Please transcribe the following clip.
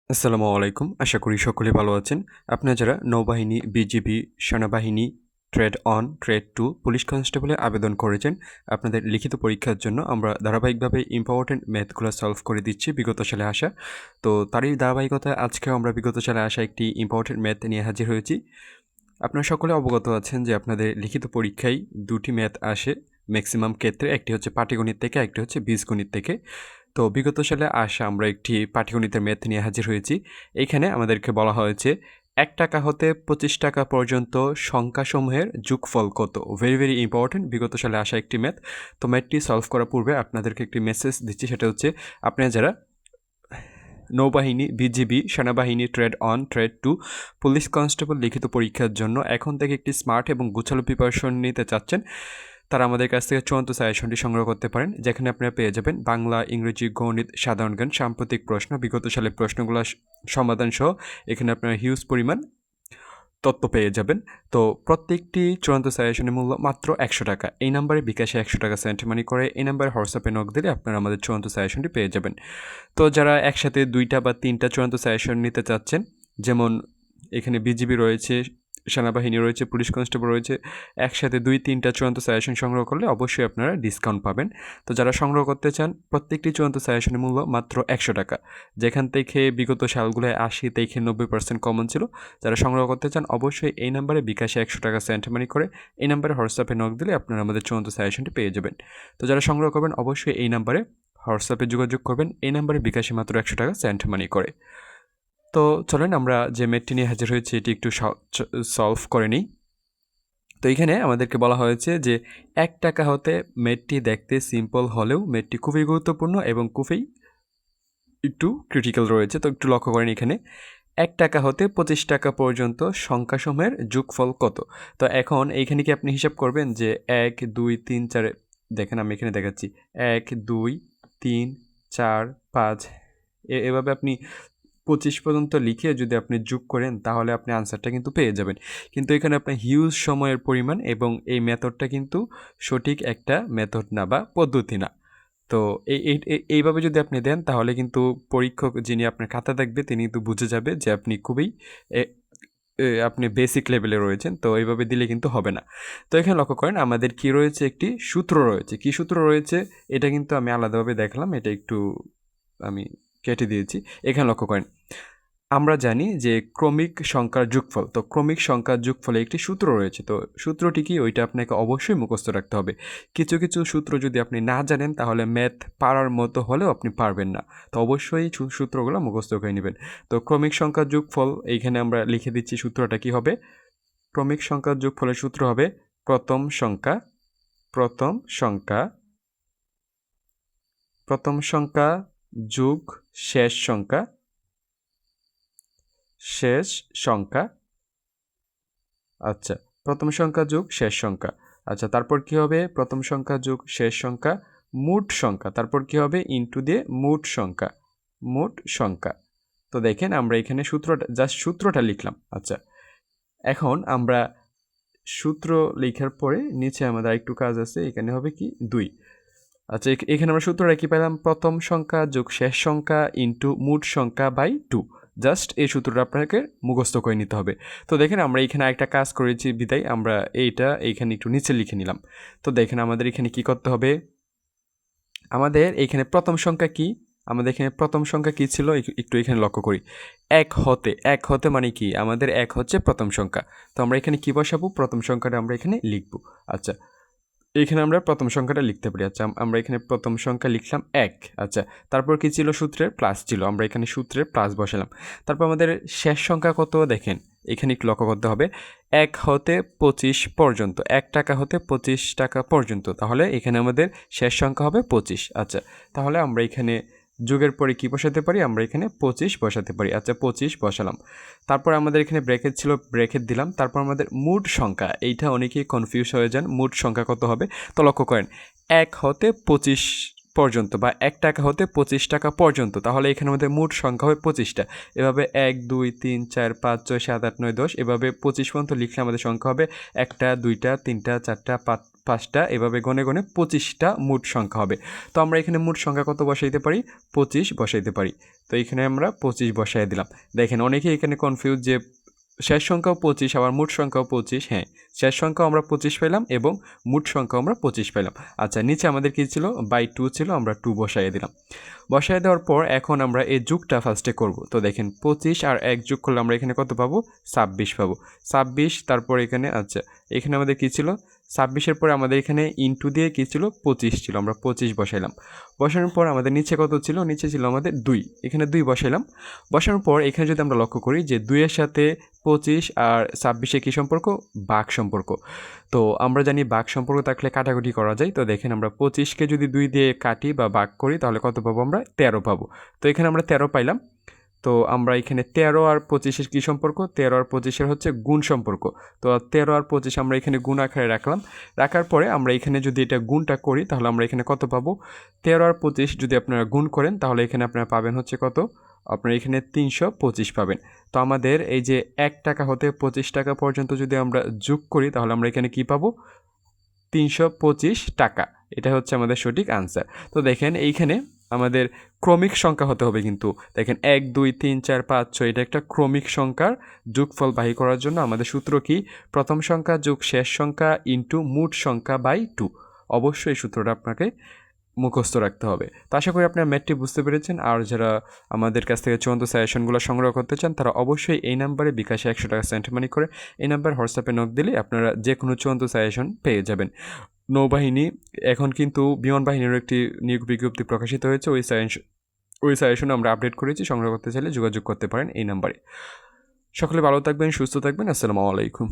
আসসালামু আলাইকুম। আশা করি সকলে ভালো আছেন। আপনারা যারা নৌবাহিনী, বিজিবি, সেনাবাহিনী, ট্রেড অন, ট্রেড 2, পুলিশ কনস্টেবলে আবেদন করেছেন, আপনাদের লিখিত পরীক্ষার জন্য আমরা ধারাবাহিকভাবে ইম্পর্টেন্ট ম্যাথগুলো সলভ করে দিচ্ছি বিগত সালে আসা। তো তারই ধারাবাহিকতায় আজকেও আমরা বিগত সালে আসা একটি ইম্পর্টেন্ট ম্যাথ নিয়ে হাজির হয়েছি। আপনারা সকলে অবগত আছেন যে আপনাদের লিখিত পরীক্ষায় 2টি ম্যাথ আসে ম্যাক্সিমাম ক্ষেত্রে। একটি হচ্ছে পাটিগণিত থেকে, একটি হচ্ছে বীজগণিত থেকে। তো বিগত সালে আসা আমরা একটি পাটিগণিতের ম্যাথ নিয়ে হাজির হয়েছি। এইখানে আমাদেরকে বলা হয়েছে ১ টাকা হতে ২৫ টাকা পর্যন্ত সংখ্যাসমূহের যোগফল কত? ভেরি ইম্পর্টেন্ট, বিগত সালে আসা একটি ম্যাথ। তো ম্যাথটি সলভ করার পূর্বে আপনাদেরকে একটি মেসেজ দিচ্ছি, সেটা হচ্ছে আপনারা যারা নৌবাহিনী, বিজিবি, সেনাবাহিনী, trade on, trade 2, police constable লিখিত পরীক্ষার জন্য এখন থেকে একটি স্মার্ট এবং গোছালো প্রিপারেশন নিতে চাচ্ছেন, তারা আমাদের কাছ থেকে চূড়ান্ত সাজেশনটি সংগ্রহ করতে পারেন, যেখানে আপনারা পেয়ে যাবেন বাংলা, ইংরেজি, গণিত, সাধারণ জ্ঞান, সাম্প্রতিক প্রশ্ন, বিগত সালের প্রশ্নগুলো সমাধান সহ এখানে আপনারা হিউজ পরিমাণ তথ্য পেয়ে যাবেন। তো প্রত্যেকটি চূড়ান্ত সাজেশনের মূল্য মাত্র ১০০ টাকা। এই নাম্বারে বিকাশে ১০০ টাকা সেন্ড মানি করে এই নাম্বারে হোয়াটসঅ্যাপে নক দিলে আপনারা আমাদের চূড়ান্ত সাজেশনটি পেয়ে যাবেন। তো যারা একসাথে 2টা বা 3টা চূড়ান্ত সাজেশন নিতে চাচ্ছেন, যেমন এখানে বিজিবি রয়েছে, সেনাবাহিনী রয়েছে, পুলিশ কনস্টেবল রয়েছে, একসাথে 2-3টা চূড়ান্ত সাজেশন সংগ্রহ করলে অবশ্যই আপনারা ডিসকাউন্ট পাবেন। তো যারা সংগ্রহ করতে চান, প্রত্যেকটি চূড়ান্ত সাজেশনের মূল্য মাত্র ১০০ টাকা, যেখান থেকে বিগত সালগুলোয় ৮০ থেকে 90% কমন ছিল। যারা সংগ্রহ করতে চান অবশ্যই এই নাম্বারে বিকাশে ১০০ টাকা সেন্ড মানি করে এই নাম্বারে হোয়াটসঅ্যাপে নক দিলে আপনারা আমাদের চূড়ান্ত সাজেশনটি পেয়ে যাবেন। তো যারা সংগ্রহ করবেন অবশ্যই এই নাম্বারে হোয়াটসঅ্যাপে যোগাযোগ করবেন, এই নাম্বারে বিকাশে মাত্র ১০০ টাকা সেন্ড মানি করে। তো চলেন আমরা যে ম্যাথটি নিয়ে হাজির হয়েছি এটি একটু সলভ করে নিই। তো এখানে আমাদেরকে বলা হয়েছে যে ১ টাকা হতে ম্যাথটি দেখতে সিম্পল হলেও ম্যাথটি খুবই গুরুত্বপূর্ণ এবং খুবই একটু ক্রিটিক্যাল রয়েছে। তো একটু লক্ষ্য করেন, এখানে ১ টাকা হতে ২৫ টাকা পর্যন্ত সংখ্যাসমূহের যোগফল কত? তো এখন এইখানে কি আপনি হিসাব করবেন যে ১, ২, ৩, ৪, দেখেন আমি এখানে দেখাচ্ছি ১, ২, ৩, ৪, ৫, এভাবে আপনি ২৫ পর্যন্ত লিখে যদি আপনি যোগ করেন তাহলে আপনি আনসারটা কিন্তু পেয়ে যাবেন। কিন্তু এখানে আপনার হিউজ সময়ের পরিমাণ এবং এই মেথডটা কিন্তু সঠিক একটা মেথড না বা পদ্ধতি না। তো এইভাবে যদি আপনি দেন তাহলে কিন্তু পরীক্ষক যিনি আপনার খাতা দেখবে তিনি কিন্তু বুঝে যাবে যে আপনি খুবই আপনি বেসিক লেভেলে রয়েছেন। তো এইভাবে দিলে কিন্তু হবে না। তো এখানে লক্ষ্য করেন আমাদের কি রয়েছে, একটি সূত্র রয়েছে। কি সূত্র রয়েছে এটা কিন্তু আমি আলাদাভাবে দেখলাম, এটা একটু আমি কেটে দিয়েছি। এখানে লক্ষ্য করেন আমরা জানি যে ক্রমিক সংখ্যার যোগফল, তো ক্রমিক সংখ্যার যোগফলে একটি সূত্র রয়েছে। তো সূত্রটি কি ওইটা আপনাকে অবশ্যই মুখস্থ রাখতে হবে। কিছু কিছু সূত্র যদি আপনি না জানেন তাহলে ম্যাথ পারার মতো হলেও আপনি পারবেন না। তো অবশ্যই সূত্রগুলো মুখস্থ করে নেবেন। তো ক্রমিক সংখ্যার যোগফল এইখানে আমরা লিখে দিচ্ছি, সূত্রটা কি হবে? ক্রমিক সংখ্যার যোগফলের সূত্র হবে প্রথম সংখ্যা যোগ শেষ সংখ্যা। আচ্ছা, প্রথম সংখ্যা যোগ শেষ সংখ্যা। আচ্ছা, তারপর কি হবে? প্রথম সংখ্যা যোগ শেষ সংখ্যা মোট সংখ্যা। তারপর কি হবে? ইনটু দিয়ে মোট সংখ্যা। তো দেখেন আমরা এখানে সূত্রটা লিখলাম। আচ্ছা, এখন আমরা সূত্র লেখার পরে নিচে আমাদের আরেকটু কাজ আছে, এখানে হবে কি 2। আচ্ছা, এখানে আমরা সূত্রটা কি পেলাম? প্রথম সংখ্যা যোগ শেষ সংখ্যা ইনটু মোট সংখ্যা বাই 2। জাস্ট এই সূত্রটা আপনাকে মুখস্থ করে নিতে হবে। তো দেখেন আমরা এখানে একটা কাজ করেছি বিদায় আমরা এইখানে একটু নিচে লিখে নিলাম। তো দেখেন আমাদের এখানে কি করতে হবে? আমাদের এখানে প্রথম সংখ্যা কি? আমাদের এখানে প্রথম সংখ্যা কি ছিল একটু এখানে লক্ষ্য করি। ১ হতে মানে কি? আমাদের ১ হচ্ছে প্রথম সংখ্যা। তো আমরা এখানে কি বসাবো? প্রথম সংখ্যাটা আমরা এখানে লিখব। আচ্ছা, এখানে আমরা প্রথম সংখ্যাটা লিখতে পারি। আচ্ছা, আমরা এখানে প্রথম সংখ্যা লিখলাম ১। আচ্ছা, তারপর কি ছিল? সূত্রের প্লাস ছিল, আমরা এখানে সূত্রের প্লাস বসালাম। তারপর আমাদের শেষ সংখ্যা কত দেখেন, এখানে একটু লক্ষ্য করতে হবে। ১ হতে ২৫ পর্যন্ত, ১ টাকা হতে ২৫ টাকা পর্যন্ত, তাহলে এখানে আমাদের শেষ সংখ্যা হবে ২৫। আচ্ছা, তাহলে আমরা এখানে যোগের পরে কি বসাতে পারি? আমরা এখানে ২৫ বসাতে পারি। আচ্ছা, ২৫ বসালাম। তারপর আমাদের এখানে ব্র্যাকেট ছিল, ব্র্যাকেট দিলাম। তারপর আমাদের মোট সংখ্যা, এইটা অনেকেই কনফিউজ হয়ে যান, মোট সংখ্যা কত হবে? তো লক্ষ্য করেন ১ হতে ২৫ পর্যন্ত বা ১ টাকা হতে ২৫ টাকা পর্যন্ত, তাহলে এখানে আমাদের মোট সংখ্যা হবে ২৫টা। এভাবে ১, ২, ৩, ৪, ৫, ৬, ৭, ৮, ৯, ১০ এভাবে ২৫ পর্যন্ত লিখলে আমাদের সংখ্যা হবে ১টা, ২টা, ৩টা, ৪টা, 5টা, এভাবে গনে গনে 25টা মোট সংখ্যা হবে। তো আমরা এখানে মোট সংখ্যা কত বসাইতে পারি? 25 বসাইতে পারি। তো এখানে আমরা 25 বসাই দিলাম। দেখেন অনেকেই এখানে কনফিউজ যে শেষ সংখ্যাও 25 আবার মোট সংখ্যাও 25। হ্যাঁ, শেষ সংখ্যাও আমরা 25 পেলাম এবং মোট সংখ্যাও আমরা 25 পেলাম। আচ্ছা, নিচে আমাদের কী ছিল? বাই 2 ছিল, আমরা 2 বসাই দিলাম। বসায় দেওয়ার পর এখন আমরা এই যোগটা ফার্স্টে করব। তো দেখেন 25 আর 1 যোগ করলে আমরা এখানে কত পাবো? 26 পাবো। 26, তারপর এখানে আচ্ছা এখানে আমাদের কী ছিল? 26-এর পরে আমাদের এখানে ইনটু দিয়ে কী ছিল? 25 ছিল, আমরা 25 বসাইলাম। বসানোর পর আমাদের নিচে কত ছিল? নিচে ছিল আমাদের 2, এখানে 2 বসাইলাম। বসানোর পর এখানে যদি আমরা লক্ষ্য করি যে 2-এর সাথে 25 আর 26-এ কী সম্পর্ক? ভাগ সম্পর্ক। তো আমরা জানি ভাগ সম্পর্ক থাকলে কাটাকুটি করা যায়। তো দেখেন আমরা 25কে যদি 2 দিয়ে কাটি বা ভাগ করি তাহলে কত পাবো? আমরা 13 পাবো। তো এখানে আমরা 13 পাইলাম। তো আমরা এখানে 13 আর 25-এর কী সম্পর্ক? 13 আর 25-এর হচ্ছে গুণ সম্পর্ক। তো 13 আর 25 আমরা এখানে গুণ আকারে রাখলাম। রাখার পরে আমরা এখানে যদি এটা গুণটা করি তাহলে আমরা এখানে কত পাবো? 13 আর 25 যদি আপনারা গুণ করেন তাহলে এখানে আপনারা পাবেন হচ্ছে কত? আপনারা এখানে 325 পাবেন। তো আমাদের এই যে 1 টাকা হতে 25 টাকা পর্যন্ত যদি আমরা যোগ করি তাহলে আমরা এখানে কি পাবো? 325 টাকা। এটা হচ্ছে আমাদের সঠিক আনসার। তো দেখেন এইখানে আমাদের ক্রমিক সংখ্যা হতে হবে কিন্তু। দেখেন 1 2 3 4 5 6 এটা একটা ক্রমিক সংখ্যার যোগফল বাহির করার জন্য আমাদের সূত্র কি? প্রথম সংখ্যা যোগ শেষ সংখ্যা ইনটু মোট সংখ্যা বাই 2। অবশ্যই এই সূত্রটা আপনাকে মুখস্থ রাখতে হবে। তো আশা করি আপনারা ম্যাথটি বুঝতে পেরেছেন। আর যারা আমাদের কাছ থেকে চূড়ান্ত সাজেশনগুলো সংগ্রহ করতে চান তারা অবশ্যই এই নাম্বারে বিকাশে 100 টাকা সেন্ড মানি করে এই নাম্বার হোয়াটসঅ্যাপে নক দিলে আপনারা যে কোনো চূড়ান্ত সাজেশন পেয়ে যাবেন। নৌবাহিনী এখন কিন্তু বিমান বাহিনীর একটি নিয়োগ বিজ্ঞপ্তি প্রকাশিত হয়েছে। ওই সাজেশনে আমরা আপডেট করেছি। সংগ্রহ করতে চাইলে যোগাযোগ করতে পারেন এই নাম্বারে। সকলে ভালো থাকবেন, সুস্থ থাকবেন। আসসালামু আলাইকুম।